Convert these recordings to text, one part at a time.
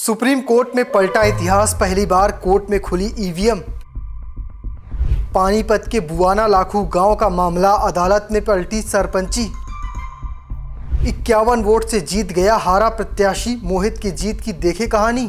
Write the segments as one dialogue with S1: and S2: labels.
S1: Supreme court में पलटा इतिहास, पहली बार कोर्ट में खुली ईवीएम। पानीपत के बुआना लाखू गांव का मामला, अदालत में पलटी सरपंची। 51 वोट से जीत गया हारा प्रत्याशी, मोहित की जीत की देखे कहानी।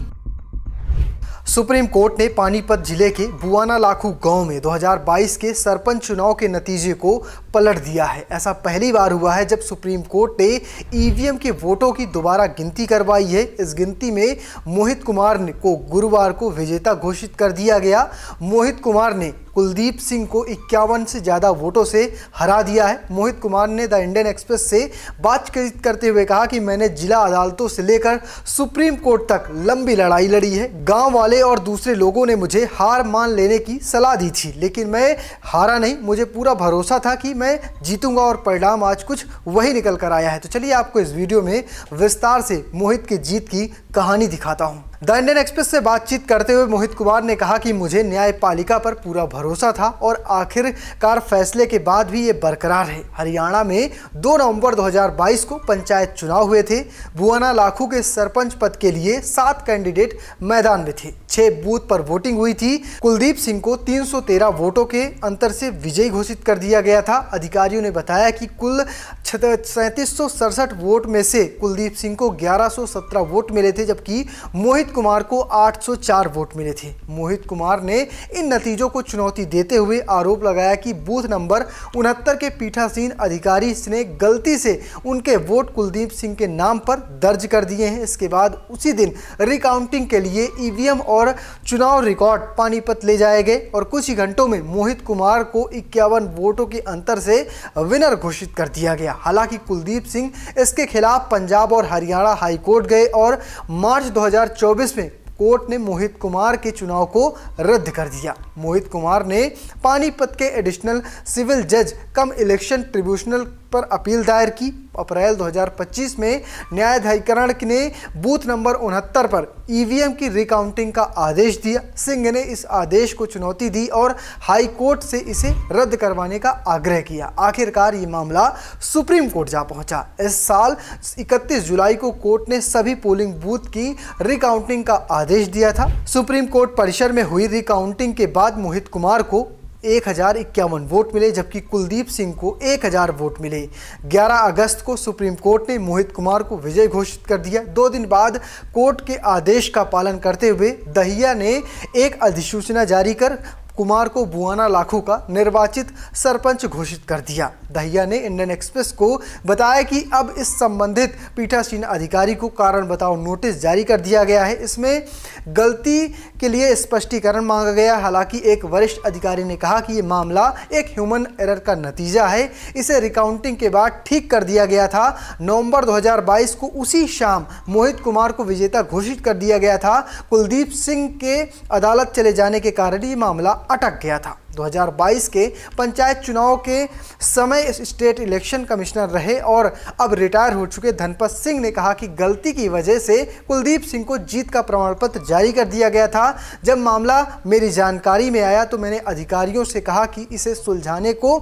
S1: सुप्रीम कोर्ट ने पानीपत जिले के बुआना लाखू गांव में 2022 के सरपंच चुनाव के नतीजे को पलट दिया है। ऐसा पहली बार हुआ है जब सुप्रीम कोर्ट ने ईवीएम के वोटों की दोबारा गिनती करवाई है। इस गिनती में मोहित कुमार को गुरुवार को विजेता घोषित कर दिया गया। मोहित कुमार ने कुलदीप सिंह को 51 से ज़्यादा वोटों से हरा दिया है। मोहित कुमार ने द इंडियन एक्सप्रेस से बातचीत करते हुए कहा कि मैंने जिला अदालतों से लेकर सुप्रीम कोर्ट तक लंबी लड़ाई लड़ी है। गांव वाले और दूसरे लोगों ने मुझे हार मान लेने की सलाह दी थी, लेकिन मैं हारा नहीं। मुझे पूरा भरोसा था कि मैं जीतूंगा और परिणाम आज कुछ वही निकल कर आया है। तो चलिए आपको इस वीडियो में विस्तार से मोहित की जीत की कहानी दिखाता हूं। द इंडियन एक्सप्रेस से बातचीत करते हुए मोहित कुमार ने कहा कि मुझे न्यायपालिका पर पूरा भरोसा था और आखिरकार फैसले के बाद भी ये बरकरार है। हरियाणा में 2 नवंबर 2022 को पंचायत चुनाव हुए थे। बुआना लाखू के सरपंच पद के लिए 7 कैंडिडेट मैदान में थे। 6 बूथ पर वोटिंग हुई थी। कुलदीप सिंह को 313 वोटों के अंतर से विजयी घोषित कर दिया गया था। अधिकारियों ने बताया कि कुल 3767 वोट में से कुलदीप सिंह को 1117 वोट मिले थे, जबकि मोहित कुमार को 804 वोट मिले थे। मोहित कुमार ने इन नतीजों को चुनौती देते हुए आरोप लगाया कि बूथ नंबर 69 के पीठासीन अधिकारी ने गलती से उनके वोट कुलदीप सिंह के नाम पर दर्ज कर दिए हैं। इसके बाद उसी दिन रिकाउंटिंग के लिए ईवीएम और चुनाव रिकॉर्ड पानीपत ले जाए गए और कुछ ही घंटों में मोहित कुमार को 51 वोटों के अंतर से विनर घोषित कर दिया गया। हालांकि कुलदीप सिंह इसके खिलाफ पंजाब और हरियाणा हाई कोर्ट गए और मार्च 2024 में कोर्ट ने मोहित कुमार के चुनाव को रद्द कर दिया। मोहित कुमार ने पानीपत के एडिशनल सिविल जज कम इलेक्शन ट्रिब्यूनल पर अपील दायर की। अप्रैल 2025 में न्यायाधिकरण ने बूथ नंबर 69 पर ईवीएम की रिकाउंटिंग का आदेश दिया। सिंह ने इस आदेश को चुनौती दी और हाई कोर्ट से इसे रद्द करवाने का आग्रह किया। आखिरकार ये मामला सुप्रीम कोर्ट जा पहुंचा। इस साल 31 जुलाई को कोर्ट ने सभी पोलिंग बूथ की रिकाउंटिंग का आदेश दिया था। सुप्रीम कोर्ट परिसर में हुई रिकाउंटिंग के बाद मोहित कुमार को 1051 वोट मिले, जबकि कुलदीप सिंह को 1000 वोट मिले। 11 अगस्त को सुप्रीम कोर्ट ने मोहित कुमार को विजय घोषित कर दिया। 2 दिन बाद कोर्ट के आदेश का पालन करते हुए दहिया ने एक अधिसूचना जारी कर कुमार को बुआना लाखू का निर्वाचित सरपंच घोषित कर दिया। दहिया ने इंडियन एक्सप्रेस को बताया कि अब इस संबंधित पीठासीन अधिकारी को कारण बताओ नोटिस जारी कर दिया गया है। इसमें गलती के लिए स्पष्टीकरण मांगा गया। हालांकि एक वरिष्ठ अधिकारी ने कहा कि ये मामला एक ह्यूमन एरर का नतीजा है। इसे रिकाउंटिंग के बाद ठीक कर दिया गया था। नवंबर 2022 को उसी शाम मोहित कुमार को विजेता घोषित कर दिया गया था। कुलदीप सिंह के अदालत चले जाने के कारण ये मामला अटक गया था। 2022 के पंचायत चुनाव के समय स्टेट इलेक्शन कमिश्नर रहे और अब रिटायर हो चुके धनपत सिंह ने कहा कि गलती की वजह से कुलदीप सिंह को जीत का प्रमाण पत्र जारी कर दिया गया था। जब मामला मेरी जानकारी में आया तो मैंने अधिकारियों से कहा कि इसे सुलझाने को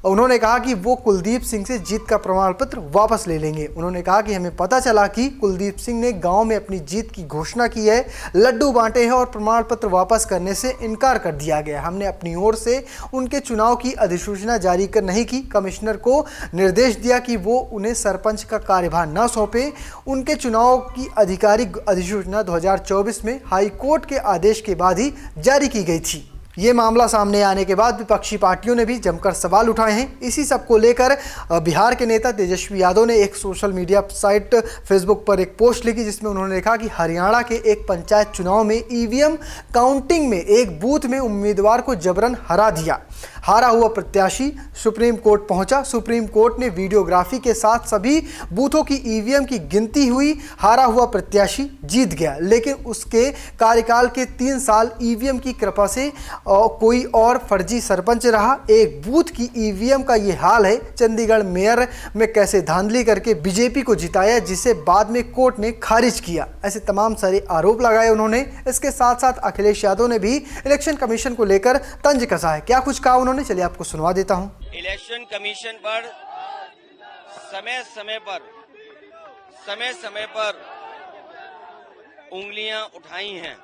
S1: उन्होंने कहा कि वो कुलदीप सिंह से जीत का प्रमाण पत्र वापस ले लेंगे। उन्होंने कहा कि हमें पता चला कि कुलदीप सिंह ने गांव में अपनी जीत की घोषणा की है, लड्डू बांटे हैं और प्रमाण पत्र वापस करने से इनकार कर दिया गया। हमने अपनी ओर से उनके चुनाव की अधिसूचना जारी कर नहीं की। कमिश्नर को निर्देश दिया कि वो उन्हें सरपंच का कार्यभार न सौंपे। उनके चुनाव की आधिकारिक अधिसूचना 2024 में हाई कोर्ट के आदेश के बाद ही जारी की गई थी। ये मामला सामने आने के बाद विपक्षी पार्टियों ने भी जमकर सवाल उठाए हैं। इसी सब को लेकर बिहार के नेता तेजस्वी यादव ने एक सोशल मीडिया साइट फेसबुक पर एक पोस्ट लिखी, जिसमें उन्होंने लिखा कि हरियाणा के एक पंचायत चुनाव में ईवीएम काउंटिंग में एक बूथ में उम्मीदवार को जबरन हरा दिया। हारा हुआ प्रत्याशी सुप्रीम कोर्ट पहुंचा। सुप्रीम कोर्ट ने वीडियोग्राफी के साथ सभी बूथों की ईवीएम की गिनती हुई। हारा हुआ प्रत्याशी जीत गया, लेकिन उसके कार्यकाल के 3 साल ईवीएम की कृपा से कोई और फर्जी सरपंच रहा। एक बूथ की ईवीएम का ये हाल है। चंडीगढ़ मेयर में कैसे धांधली करके बीजेपी को जिताया, जिसे बाद में कोर्ट ने खारिज किया। ऐसे तमाम सारे आरोप लगाए उन्होंने। इसके साथ साथ अखिलेश यादव ने भी इलेक्शन कमीशन को लेकर तंज कसा है। क्या कुछ कहा उन्होंने, चलिए आपको सुनवा देता हूं।
S2: इलेक्शन कमीशन पर समय समय पर उंगलियां उठाई हैं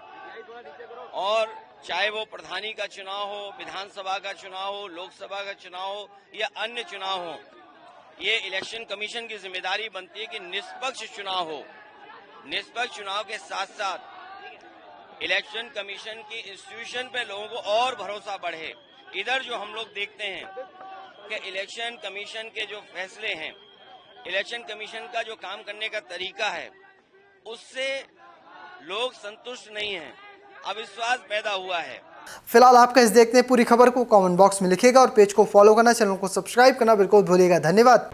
S2: और चाहे वो प्रधानी का चुनाव हो, विधानसभा का चुनाव हो, लोकसभा का चुनाव हो या अन्य चुनाव हो, ये इलेक्शन कमीशन की जिम्मेदारी बनती है कि निष्पक्ष चुनाव हो। निष्पक्ष चुनाव के साथ साथ इलेक्शन कमीशन की इंस्टीट्यूशन पे लोगों को और भरोसा बढ़े। इधर जो हम लोग देखते हैं कि इलेक्शन कमीशन के जो फैसले हैं, इलेक्शन कमीशन का जो काम करने का तरीका है, उससे लोग संतुष्ट नहीं हैं, अविश्वास पैदा हुआ है।
S1: फिलहाल आपका इस देखते हैं पूरी खबर को कमेंट बॉक्स में लिखिएगा और पेज को फॉलो करना, चैनल को सब्सक्राइब करना बिल्कुल भूलिएगा। धन्यवाद।